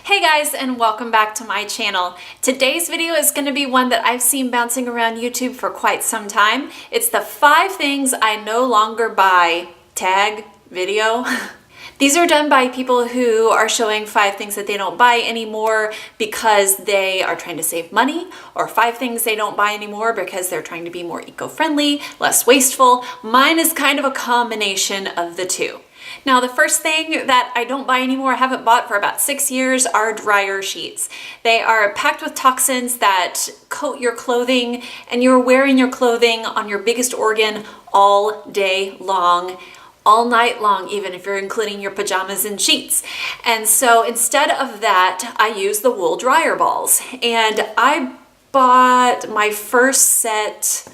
Hey guys, and welcome back to my channel. Today's video is going to be one that I've seen bouncing around YouTube for quite some time. It's the 5 things I no longer buy tag video. These are done by people who are showing 5 things that they don't buy anymore because they are trying to save money, or 5 things they don't buy anymore because they're trying to be more eco-friendly, less wasteful. Mine is kind of a combination of the two. Now, the first thing that I don't buy anymore, I haven't bought for about 6 years, are dryer sheets. They are packed with toxins that coat your clothing, and you're wearing your clothing on your biggest organ all day long, all night long, even if you're including your pajamas and sheets. And so instead of that, I use the wool dryer balls. And I bought my first set,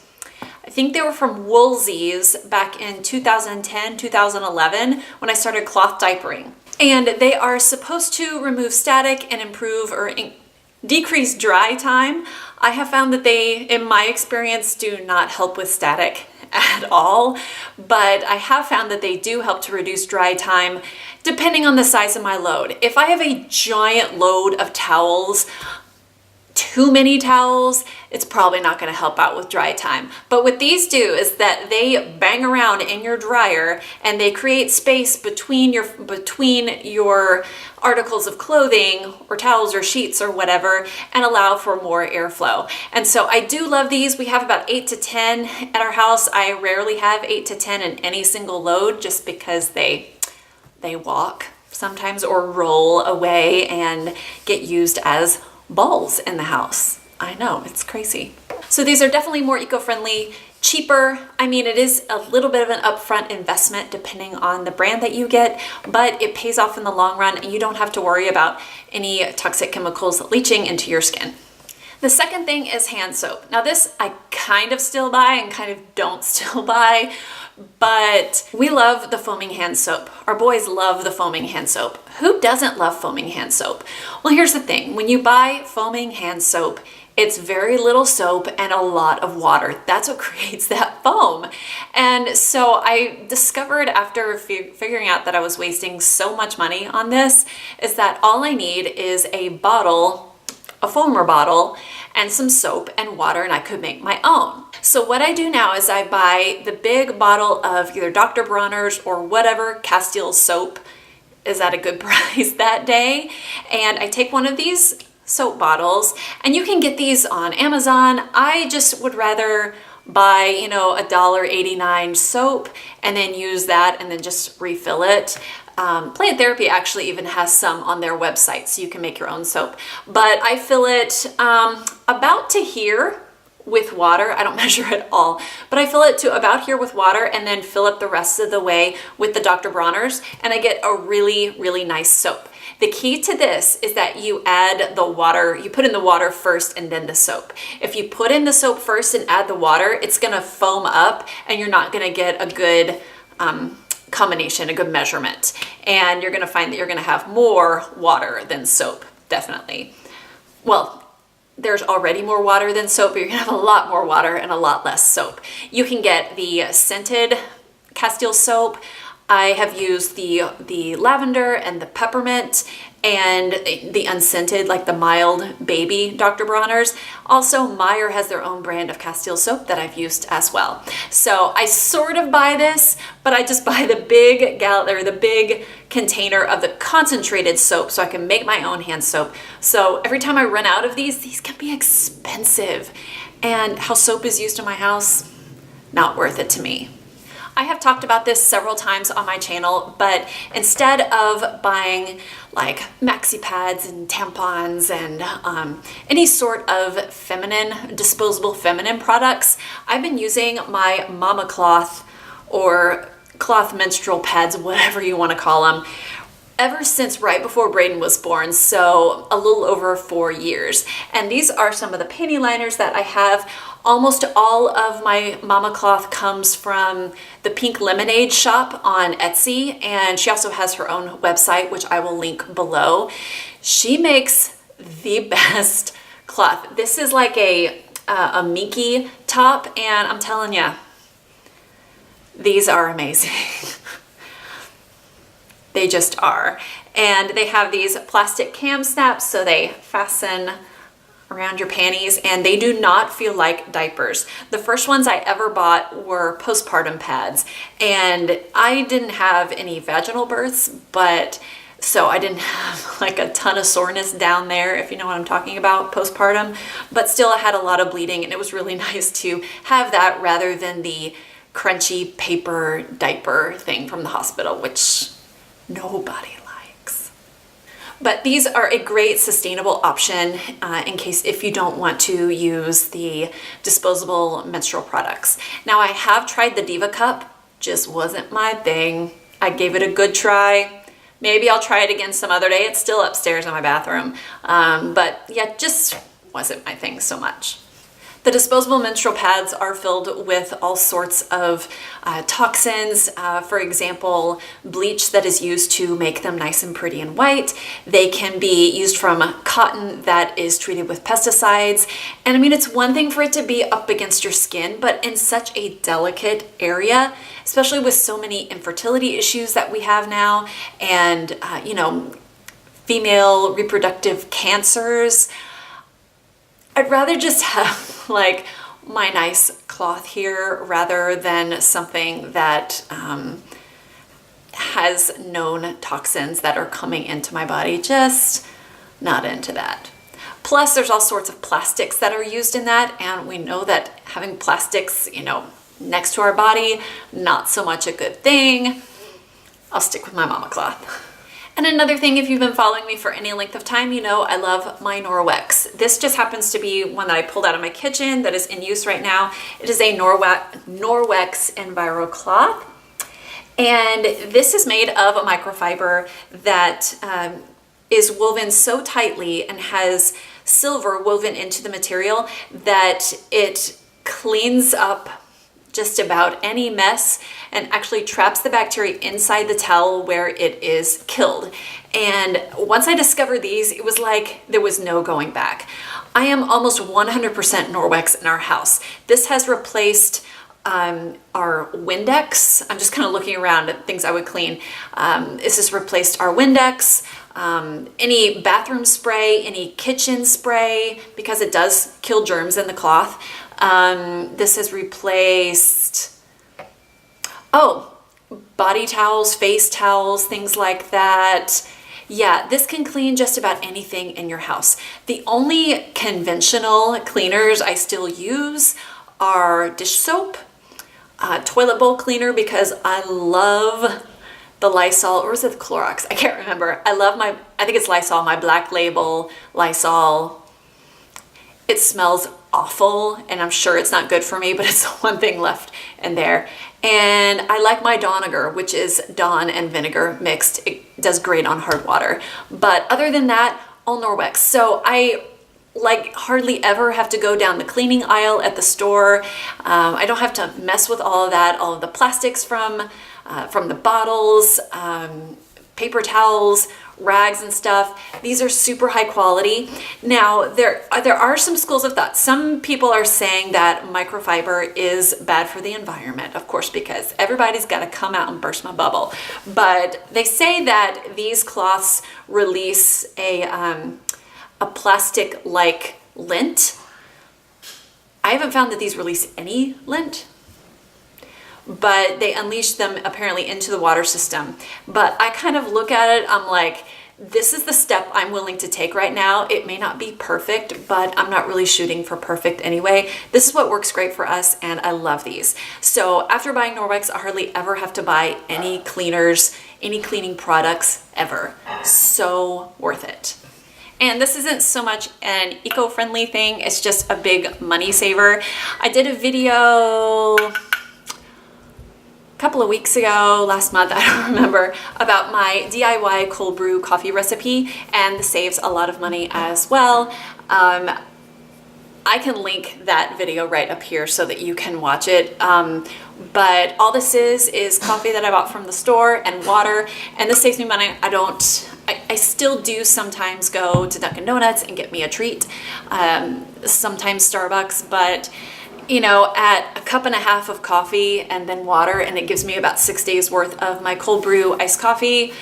I think they were from Woolsies back in 2010, 2011, when I started cloth diapering. And they are supposed to remove static and improve or decrease dry time. I have found that they, in my experience, do not help with static at all, but I have found that they do help to reduce dry time depending on the size of my load. If I have a giant load of towels, too many towels, it's probably not going to help out with dry time. But what these do is that they bang around in your dryer and they create space between your articles of clothing or towels or sheets or whatever, and allow for more airflow. And so I do love these. We have about 8 to 10 at our house. I rarely have 8 to 10 in any single load just because they walk sometimes or roll away and get used as balls in the house. I know, it's crazy. So these are definitely more eco-friendly, cheaper. I mean, it is a little bit of an upfront investment depending on the brand that you get, but it pays off in the long run and you don't have to worry about any toxic chemicals leaching into your skin. The second thing is hand soap. Now this I kind of still buy and kind of don't still buy, but we love the foaming hand soap. Our boys love the foaming hand soap. Who doesn't love foaming hand soap? Well, here's the thing. When you buy foaming hand soap, it's very little soap and a lot of water. That's what creates that foam. And so I discovered after figuring out that I was wasting so much money on this, is that all I need is a bottle, a foamer bottle, and some soap and water, and I could make my own. So what I do now is I buy the big bottle of either Dr. Bronner's or whatever Castile soap is at a good price that day, and I take one of these soap bottles, and you can get these on Amazon. I just would rather buy, a $1.89 soap and then use that and then just refill it. Plant Therapy actually even has some on their website, so you can make your own soap. But I fill it about to here with water. I don't measure at all, but I fill it to about here with water and then fill up the rest of the way with the Dr. Bronner's, and I get a really, really nice soap. The key to this is that you add the water, you put in the water first and then the soap. If you put in the soap first and add the water, it's gonna foam up and you're not gonna get a good combination, a good measurement. And you're gonna find that you're gonna have more water than soap, definitely. Well, there's already more water than soap, but you're gonna have a lot more water and a lot less soap. You can get the scented Castile soap. I have used the lavender and the peppermint and the unscented, like the mild baby Dr. Bronner's. Also, Meyer has their own brand of Castile soap that I've used as well. So I sort of buy this, but I just buy the big container of the concentrated soap so I can make my own hand soap. So every time I run out of these can be expensive. And how soap is used in my house, not worth it to me. I have talked about this several times on my channel, but instead of buying like maxi pads and tampons and any sort of disposable feminine products, I've been using my mama cloth or cloth menstrual pads, whatever you want to call them, ever since right before Braden was born, so a little over 4 years. And these are some of the panty liners that I have. Almost all of my mama cloth comes from the Pink Lemonade shop on Etsy, and she also has her own website, which I will link below. She makes the best cloth. This is like a Miki top, and I'm telling you, these are amazing. They just are. And they have these plastic cam snaps, so they fasten around your panties, and they do not feel like diapers. The first ones I ever bought were postpartum pads, and I didn't have any vaginal births, but so I didn't have like a ton of soreness down there, if you know what I'm talking about, postpartum, but still I had a lot of bleeding, and it was really nice to have that rather than the crunchy paper diaper thing from the hospital, which nobody likes. But these are a great sustainable option in case if you don't want to use the disposable menstrual products. Now, I have tried the Diva Cup, just wasn't my thing. I gave it a good try. Maybe I'll try it again some other day. It's still upstairs in my bathroom. But yeah, just wasn't my thing so much. The disposable menstrual pads are filled with all sorts of toxins. For example, bleach that is used to make them nice and pretty and white. They can be used from cotton that is treated with pesticides. And I mean, it's one thing for it to be up against your skin, but in such a delicate area, especially with so many infertility issues that we have now, and you know, female reproductive cancers, I'd rather just have like my nice cloth here rather than something that has known toxins that are coming into my body. Just not into that. Plus, there's all sorts of plastics that are used in that, and we know that having plastics, you know, next to our body, not so much a good thing. I'll stick with my mama cloth. And another thing, if you've been following me for any length of time, you know I love my Norwex. This just happens to be one that I pulled out of my kitchen that is in use right now. It is a Norwex Enviro cloth. And this is made of a microfiber that is woven so tightly and has silver woven into the material that it cleans up just about any mess and actually traps the bacteria inside the towel where it is killed. And once I discovered these, it was like there was no going back. I am almost 100% Norwex in our house. This has replaced our Windex. I'm just kind of looking around at things I would clean. This has replaced our Windex, any bathroom spray, any kitchen spray, because it does kill germs in the cloth. This has replaced, body towels, face towels, things like that. Yeah, this can clean just about anything in your house. The only conventional cleaners I still use are dish soap, toilet bowl cleaner, because I love the Lysol, or is it the Clorox? I can't remember. I think it's Lysol, my Black Label Lysol. It smells awful, and I'm sure it's not good for me, but it's the one thing left in there. And I like my Doniger, which is Dawn and vinegar mixed. It does great on hard water. But other than that, all Norwex. So I like hardly ever have to go down the cleaning aisle at the store. I don't have to mess with all of that, all of the plastics from the bottles, paper towels, rags and stuff. These are super high quality. Now, there are some schools of thought. Some people are saying that microfiber is bad for the environment, of course, because everybody's got to come out and burst my bubble. But they say that these cloths release a plastic-like lint. I haven't found that these release any lint, but they unleash them apparently into the water system. But I kind of look at it, I'm like, this is the step I'm willing to take right now. It may not be perfect, but I'm not really shooting for perfect anyway. This is what works great for us, and I love these. So after buying Norwex, I hardly ever have to buy any cleaners, any cleaning products ever. So worth it. And this isn't so much an eco-friendly thing, it's just a big money saver. I did a video a couple of weeks ago, last month, I don't remember, about my DIY cold brew coffee recipe, and this saves a lot of money as well. I can link that video right up here so that you can watch it. But all this is coffee that I bought from the store and water, and this saves me money. I still do sometimes go to Dunkin' Donuts and get me a treat, sometimes Starbucks, but you know, at a cup and a half of coffee and then water, and it gives me about 6 days worth of my cold brew iced coffee.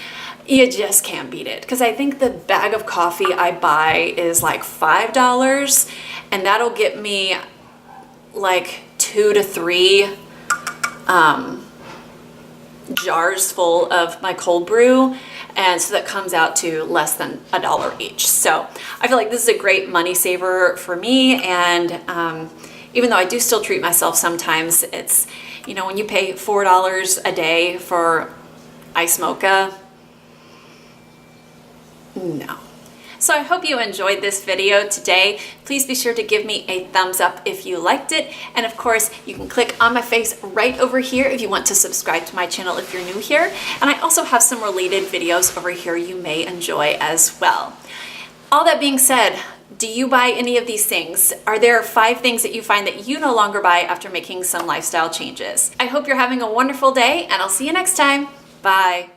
you just can't beat it. Because I think the bag of coffee I buy is like $5, and that'll get me like 2 to 3 jars full of my cold brew, and so that comes out to less than $1 each. So I feel like this is a great money saver for me, and even though I do still treat myself sometimes, it's, you know, when you pay $4 a day for ice mocha, no. So I hope you enjoyed this video today. Please be sure to give me a thumbs up if you liked it. And of course, you can click on my face right over here if you want to subscribe to my channel if you're new here. And I also have some related videos over here you may enjoy as well. All that being said, do you buy any of these things? Are there 5 things that you find that you no longer buy after making some lifestyle changes? I hope you're having a wonderful day, and I'll see you next time. Bye.